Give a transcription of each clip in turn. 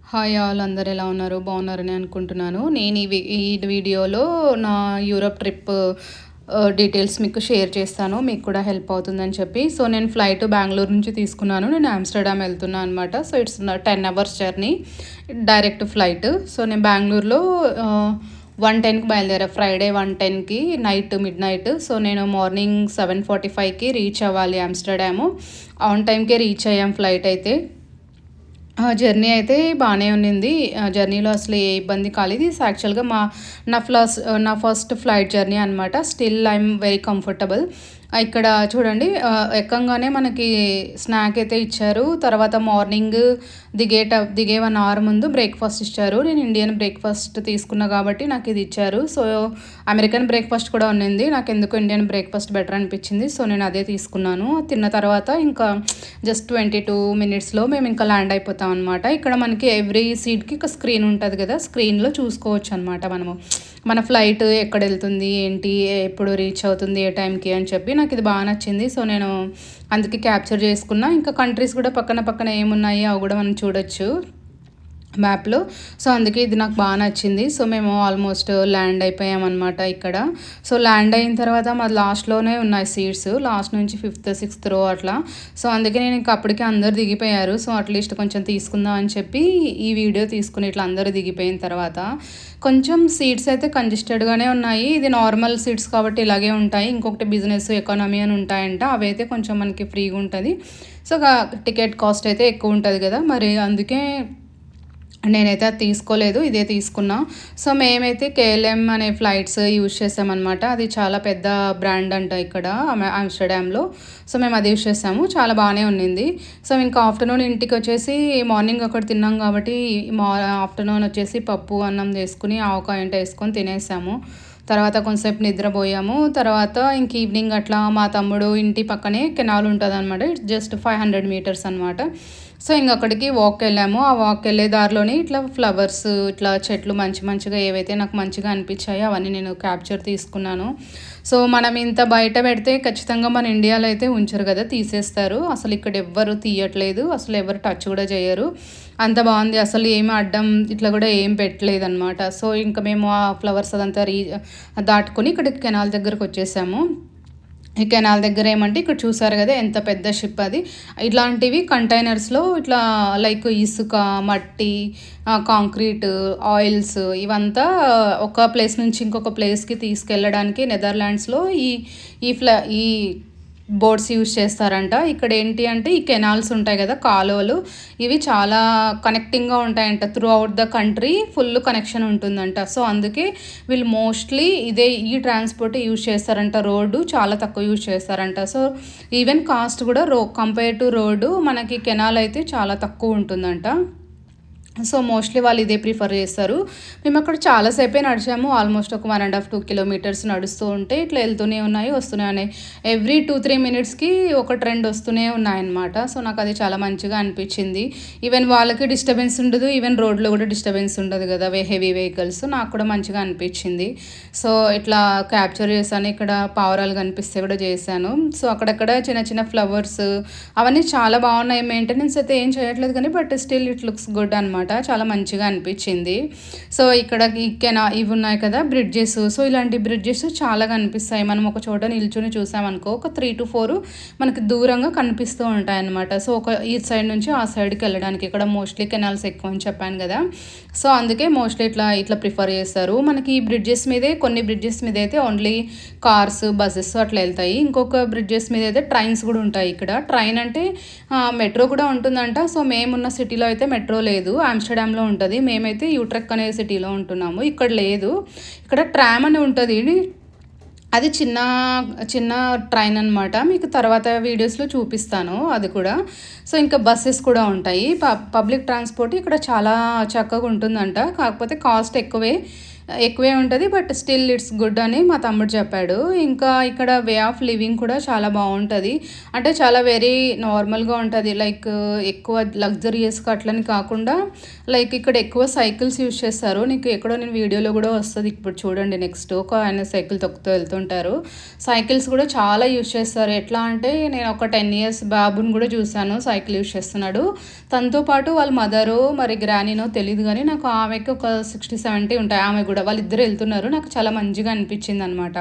Hi all, అందరు ఎలా ఉన్నారు? బాగున్నారని అనుకుంటున్నాను. నేను ఈ వీడియోలో నా యూరప్ ట్రిప్ డీటెయిల్స్ మీకు షేర్ చేస్తాను. మీకు కూడా హెల్ప్ అవుతుందని చెప్పి. సో నేను ఫ్లైట్ బెంగళూరు నుంచి తీసుకున్నాను. నేను ఆమ్స్టర్డామ్ వెళ్తున్నాను అనమాట. So it's 10 hours journey, direct flight. So నేను బెంగళూరులో 1:10కి బయలుదేరా. ఫ్రైడే 1:10కి మిడ్ నైట్. సో నేను మార్నింగ్ 7:45కి రీచ్ అవ్వాలి ఆమ్స్టర్డాము. ఆన్ టైంకే రీచ్ అయ్యాం ఫ్లైట్ అయితే. జర్నీ అయితే బాగానే ఉన్నింది. జర్నీలో అసలు ఏ ఇబ్బంది కాలేదు. ఇది యాక్చువల్‌గా నా ఫస్ట్ ఫ్లైట్ జర్నీ అనమాట. Still I'm very comfortable. ఇక్కడ చూడండి, ఎక్కంగానే మనకి స్నాక్ అయితే ఇచ్చారు. తర్వాత మార్నింగ్ దిగే 1 అవర్ ముందు బ్రేక్‌ఫాస్ట్ ఇచ్చారు. నేను ఇండియన్ బ్రేక్‌ఫాస్ట్ తీసుకున్నా కాబట్టి నాకు ఇది ఇచ్చారు. సో అమెరికన్ బ్రేక్‌ఫాస్ట్ కూడా ఉన్నింది. నాకెందుకో ఇండియన్ బ్రేక్‌ఫాస్ట్ బెటర్ అనిపించింది. సో నేను అదే తీసుకున్నాను. తిన్న తర్వాత ఇంకా జస్ట్ 22 మినిట్స్‌లో మేము ఇంకా ల్యాండ్ అయిపోతాం అనమాట. ఇక్కడ మనకి ఎవ్రీ సీట్‌కి ఒక స్క్రీన్ ఉంటది కదా! స్క్రీన్‌లో చూసుకోవచ్చు అనమాట మనము. మన ఫ్లైట్ ఎక్కడెళ్తుంది, ఏంటి, ఎప్పుడు రీచ్ అవుతుంది, ఏ టైంకి అని చెప్పి. నాకు ఇది బాగా నచ్చింది. సో నేను అందుకే క్యాప్చర్ చేసుకున్నా. ఇంకా కంట్రీస్ కూడా పక్కన పక్కన ఏమున్నాయి అవి కూడా మనం చూడొచ్చు మ్యాప్‌లో. సో అందుకే ఇది నాకు బాగా నచ్చింది. సో మేము ఆల్మోస్ట్ ల్యాండ్ అయిపోయామన్నమాట ఇక్కడ. సో ల్యాండ్ అయిన తర్వాత మాది లాస్ట్‌లోనే ఉన్నాయి సీట్స్. లాస్ట్ నుంచి 5th, 6th రో అట్లా. సో అందుకే నేను ఇంక అప్పటికే అందరూ దిగిపోయారు. సో అట్‌లీస్ట్ కొంచెం తీసుకుందాం అని చెప్పి ఈ వీడియో తీసుకుని ఇట్లా అందరూ దిగిపోయిన తర్వాత కొంచెం సీట్స్ అయితే కంజెస్టెడ్‌గానే ఉన్నాయి. ఇది నార్మల్ సీట్స్ కాబట్టి ఇలాగే ఉంటాయి. ఇంకొకటి బిజినెస్, ఎకానమీ అని ఉంటాయంట. అవైతే కొంచెం మనకి ఫ్రీగా ఉంటది. సో టికెట్ కాస్ట్ అయితే ఎక్కువ ఉంటది కదా! మరి అందుకే నేనైతే అది తీసుకోలేదు. ఇదే తీసుకున్నా. సో మేమైతే కేఎల్ఎం అనే ఫ్లైట్స్ యూజ్ చేసామనమాట. అది చాలా పెద్ద బ్రాండ్ అంట ఇక్కడ ఆమ్స్టర్డామ్‌లో. సో మేము అది యూజ్ చేసాము. చాలా బాగానే ఉన్నింది. సో ఇంకా ఆఫ్టర్‌నూన్ ఇంటికొచ్చేసి మార్నింగ్ అక్కడ తిన్నాం కాబట్టి ఆఫ్టర్‌నూన్ వచ్చేసి పప్పు, అన్నం చేసుకొని ఆవకాయ ఎంట వేసుకొని తినేసాము. తర్వాత కొంతసేపు నిద్రపోయాము. తర్వాత ఇంక ఈవినింగ్ అట్లా మా తమ్ముడు ఇంటి పక్కనే కెనాల్ ఉంటదనమాట. ఇట్స్ జస్ట్ 500 మీటర్స్ అనమాట. సో ఇంక అక్కడికి వాక్‌కెళ్ళాము. ఆ వాక్‌కెళ్ళే దారిలోనే ఇట్లా ఫ్లవర్స్, ఇట్లా చెట్లు మంచిగా ఏవైతే నాకు మంచిగా అనిపించాయో అవన్నీ నేను క్యాప్చర్ తీసుకున్నాను. సో మనం ఇంత బయట పెడితే ఖచ్చితంగా మన ఇండియాలో అయితే ఉంచరు కదా! తీసేస్తారు. అసలు ఇక్కడ ఎవ్వరు తీయట్లేదు. అసలు ఎవరు టచ్ కూడా చేయరు. అంత బాగుంది. అసలు ఏమి అడ్డం ఇట్లా కూడా ఏం పెట్టలేదనమాట. సో ఇంక మేము ఆ ఫ్లవర్స్ అదంతా దాటుకొని ఇక్కడికి కెనాల్ దగ్గరకు వచ్చేసాము. ఈ కెనాల్ దగ్గర ఏమంటే ఇక్కడ చూసారు కదా ఎంత పెద్ద షిప్ అది. ఇట్లాంటివి కంటైనర్స్‌లో ఇట్లా లైక్ ఇసుక, మట్టి, కాంక్రీట్, ఆయిల్స్ ఇవంతా ఒక ప్లేస్ నుంచి ఇంకొక ప్లేస్‌కి తీసుకెళ్ళడానికి నెదర్లాండ్స్‌లో ఈ ఈ ఫ్ల ఈ బోట్స్ యూజ్ చేస్తారంట. ఇక్కడ ఏంటి అంటే ఈ కెనాల్స్ ఉంటాయి కదా, కాలువలు, ఇవి చాలా కనెక్టింగ్‌గా ఉంటాయంట. Through out the country full connection ఉంటుందంట. సో అందుకే వీళ్ళు మోస్ట్లీ ఈ ట్రాన్స్‌పోర్ట్ యూజ్ చేస్తారంట. రోడ్డు చాలా తక్కువ యూజ్ చేస్తారంట. సో ఈవెన్ కాస్ట్ కూడా కంపేర్ టు రోడ్డు మనకి కెనాల్ అయితే చాలా తక్కువ ఉంటుందంట. సో మోస్ట్లీ వాళ్ళు ఇదే ప్రిఫర్ చేస్తారు. మేము అక్కడ చాలాసేపే నడిచాము. ఆల్మోస్ట్ ఒక 1.5-2 కిలోమీటర్స్ నడుస్తూ ఉంటే ఇట్లా వెళ్తూనే ఉన్నాయి, వస్తూనే ఉన్నాయి. ఎవ్రీ 2-3 మినిట్స్‌కి ఒక ట్రెండ్ వస్తూనే ఉన్నాయన్నమాట. సో నాకు అది చాలా మంచిగా అనిపించింది. ఈవెన్ వాళ్ళకి డిస్టర్బెన్స్ ఉండదు. ఈవెన్ రోడ్లో కూడా డిస్టర్బెన్స్ ఉండదు కదా, హెవీ వెహికల్స్. నాకు కూడా మంచిగా అనిపించింది. సో ఇట్లా క్యాప్చర్ చేశాను. ఇక్కడ పావురాలు కనిపిస్తే కూడా చేశాను. సో అక్కడక్కడ చిన్న చిన్న ఫ్లవర్స్ అవన్నీ చాలా బాగున్నాయి. మెయింటెనెన్స్ అయితే ఏం చేయట్లేదు కానీ but still it looks good అనమాట. చాలా మంచిగా అనిపించింది. సో ఇక్కడ ఇవి ఉన్నాయి కదా బ్రిడ్జెస్. సో ఇలాంటి బ్రిడ్జెస్ చాలా కనిపిస్తాయి. మనం ఒక చోట నిల్చొని చూసామనుకో ఒక 3-4 మనకి దూరంగా కనిపిస్తూ ఉంటాయి అన్నమాట. సో ఈ సైడ్ నుంచి ఆ సైడ్కి వెళ్ళడానికి ఇక్కడ మోస్ట్లీ కెనాల్స్ ఎక్కువ అని చెప్పాను కదా. సో అందుకే మోస్ట్లీ ఇట్లా ప్రిఫర్ చేస్తారు. మనకి ఈ కొన్ని బ్రిడ్జెస్ మీద అయితే ఓన్లీ కార్స్, బస్సెస్ అట్లా వెళ్తాయి. ఇంకొక బ్రిడ్జెస్ మీద అయితే ట్రైన్స్ కూడా ఉంటాయి. ఇక్కడ ట్రైన్ అంటే మెట్రో కూడా ఉంటుందంట. సో మేమున్న సిటీలో అయితే మెట్రో లేదు. ఆమ్స్టర్డామ్‌లో ఉంటది. మేమైతే యూట్రెక్ అనే సిటీలో ఉంటున్నాము. ఇక్కడ లేదు. ఇక్కడ ట్రామ్ అని ఉంటది. అది చిన్న ట్రైన్ అనమాట. మీకు తర్వాత వీడియోస్‌లో చూపిస్తాను అది కూడా. సో ఇంకా బస్సెస్ కూడా ఉంటాయి. పబ్లిక్ ట్రాన్స్‌పోర్ట్ ఇక్కడ చాలా చక్కగా ఉంటుందంట. కాకపోతే కాస్ట్ ఎక్కువే. ఎక్కువే ఉంటది. బట్ స్టిల్ ఇట్స్ గుడ్ అని మా తమ్ముడు చెప్పాడు. ఇంకా ఇక్కడ వే ఆఫ్ లివింగ్ కూడా చాలా బావుంటది. అంటే చాలా వెరీ నార్మల్‌గా ఉంటది. లైక్ ఎక్కువ లగ్జరియస్‌గా అట్లని కాకుండా లైక్ ఇక్కడ ఎక్కువ సైకిల్స్ యూజ్ చేస్తారు. నీకు ఎక్కడో నేను వీడియోలో కూడా వస్తది. ఇప్పుడు చూడండి నెక్స్ట్ ఒక ఆయన సైకిల్ తొక్కుతూ వెళ్తుంటారు. సైకిల్స్ కూడా చాలా యూజ్ చేస్తారు. ఎట్లా అంటే నేను ఒక 10 ఇయర్స్ బాబుని కూడా చూసాను సైకిల్ యూజ్ చేస్తున్నాడు. తనతో పాటు వాళ్ళ మదరో మరి గ్రానీనో తెలీదు గానీ నాకు ఆమెకి ఒక 60, 70 ఉంటాయి. ఆమె కూడా వాళ్ళిద్దరు వెళ్తున్నారు. నాకు చాలా మంచిగా అనిపించిందనమాట.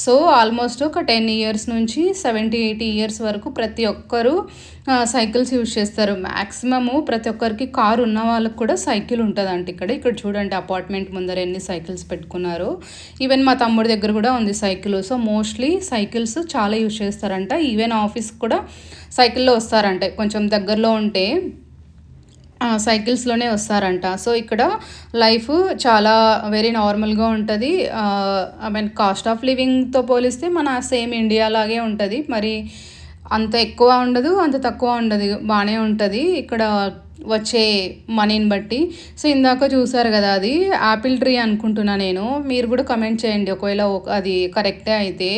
సో ఆల్మోస్ట్ ఒక 10 ఇయర్స్ నుంచి 70, 80 ఇయర్స్ వరకు ప్రతి ఒక్కరు సైకిల్స్ యూజ్ చేస్తారు. మ్యాక్సిమము ప్రతి ఒక్కరికి కారు ఉన్న వాళ్ళకి కూడా సైకిల్ ఉంటదంట ఇక్కడ. ఇక్కడ చూడండి అపార్ట్మెంట్ ముందర ఎన్ని సైకిల్స్ పెట్టుకున్నారో. ఈవెన్ మా తమ్ముడి దగ్గర కూడా ఉంది సైకిల్. సో మోస్ట్లీ సైకిల్స్ చాలా యూజ్ చేస్తారంట. ఈవెన్ ఆఫీస్‌కి కూడా సైకిల్‌లో వస్తారంట. కొంచెం దగ్గరలో ఉంటే సైకిల్స్‌లోనే వస్తారంట. సో ఇక్కడ లైఫ్ చాలా వెరీ నార్మల్‌గా ఉంటది. ఐ మీన్ కాస్ట్ ఆఫ్ లివింగ్‌తో పోలిస్తే మన సేమ్ ఇండియా లాగే ఉంటది. మరి అంత ఎక్కువ ఉండదు, అంత తక్కువ ఉండదు. బానే ఉంటది ఇక్కడ వచ్చే మనీని బట్టి. సో ఇందాక చూసారు కదా, అది యాపిల్ ట్రీ అనుకుంటున్నా నేను. మీరు కూడా కమెంట్ చేయండి ఒకవేళ అది కరెక్టే అయితే.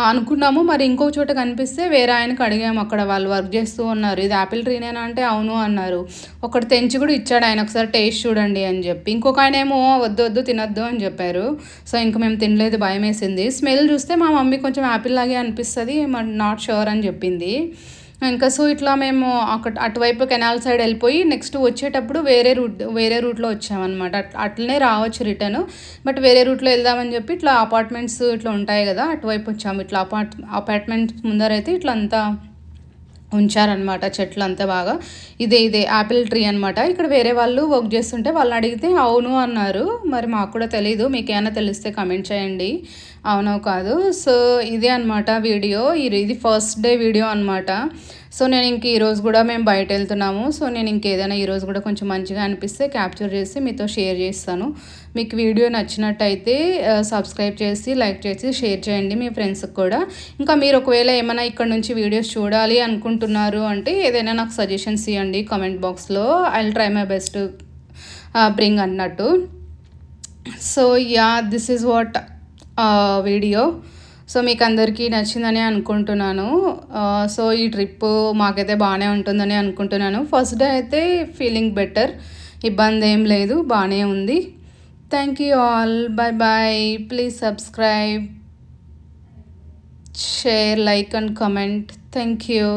అనుకున్నాము. మరి ఇంకో చోట కనిపిస్తే వేరే ఆయనకి అడిగాము. అక్కడ వాళ్ళు వర్క్ చేస్తూ ఉన్నారు. ఇది యాపిల్ ట్రీనేనా అంటే అవును అన్నారు. ఒకటి తెంచి కూడా ఇచ్చాడు ఆయన, ఒకసారి టేస్ట్ చూడండి అని చెప్పి. ఇంకొక ఆయన ఏమో వద్దు వద్దు తినొద్దు అని చెప్పారు. సో ఇంకా మేము తినలేదు, భయం వేసింది. స్మెల్ చూస్తే మా మమ్మీ కొంచెం యాపిల్ లాగే అనిపిస్తుంది, నాట్ షూర్ అని చెప్పింది. ఇంకా సో ఇట్లా మేము అటువైపు కెనాల్ సైడ్ వెళ్ళిపోయి నెక్స్ట్ వచ్చేటప్పుడు వేరే రూట్లో వచ్చామన్నమాట. అట్లనే రావచ్చు రిటర్న్, బట్ వేరే రూట్లో వెళ్దామని చెప్పి ఇట్లా అపార్ట్మెంట్స్ ఇట్లా ఉంటాయి కదా, అటువైపు వచ్చాము. ఇట్లా అపార్ట్మెంట్స్ ముందరైతే ఇట్లా అంతా ఉంచారనమాట, చెట్లు అంతా బాగా. ఇదే యాపిల్ ట్రీ అనమాట. ఇక్కడ వేరే వాళ్ళు వర్క్ చేస్తుంటే వాళ్ళని అడిగితే అవును అన్నారు. మరి మాకు కూడా తెలీదు, మీకు ఏమైనా తెలిస్తే కమెంట్ చేయండి అవునో కాదు. సో ఇదే అనమాట వీడియో. ఇది ఫస్ట్ డే వీడియో అనమాట. సో నేను ఇంక ఈరోజు కూడా మేము బయట వెళ్తున్నాము. సో నేను ఇంకేదైనా ఈరోజు కూడా కొంచెం మంచిగా అనిపిస్తే క్యాప్చర్ చేసి మీతో షేర్ చేస్తాను. మీకు వీడియో నచ్చినట్టయితే సబ్స్క్రైబ్ చేసి లైక్ చేసి షేర్ చేయండి మీ ఫ్రెండ్స్కి కూడా. ఇంకా మీరు ఒకవేళ ఏమైనా ఇక్కడ నుంచి వీడియోస్ చూడాలి అనుకుంటున్నారు అంటే ఏదైనా నాకు సజెషన్స్ ఇవ్వండి కామెంట్ బాక్స్లో. I will try my best bring అన్నట్టు. So yeah, this is what video. So మీకు అందరికీ నచ్చిందని అనుకుంటున్నాను. సో ఈ ట్రిప్ మాకైతే బాగానే ఉంటుందని అనుకుంటున్నాను. ఫస్ట్ డే అయితే ఫీలింగ్ బెటర్, ఇబ్బంది ఏం లేదు, బాగానే ఉంది. Thank you all, bye bye. Please subscribe, share, like and comment. Thank you.